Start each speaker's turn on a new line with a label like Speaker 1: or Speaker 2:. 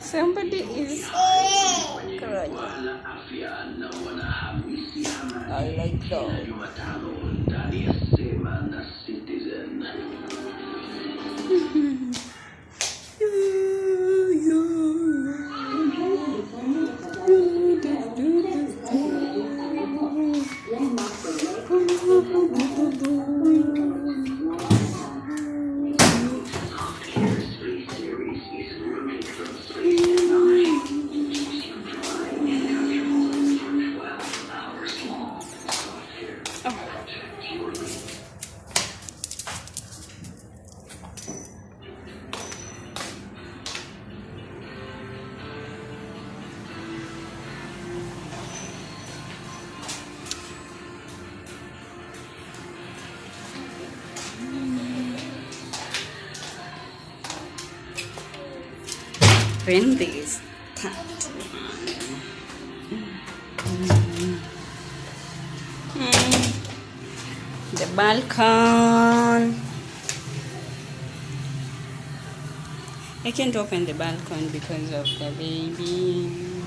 Speaker 1: Somebody is crying. I like that. When this the balcony. I can't open the balcony because of the baby.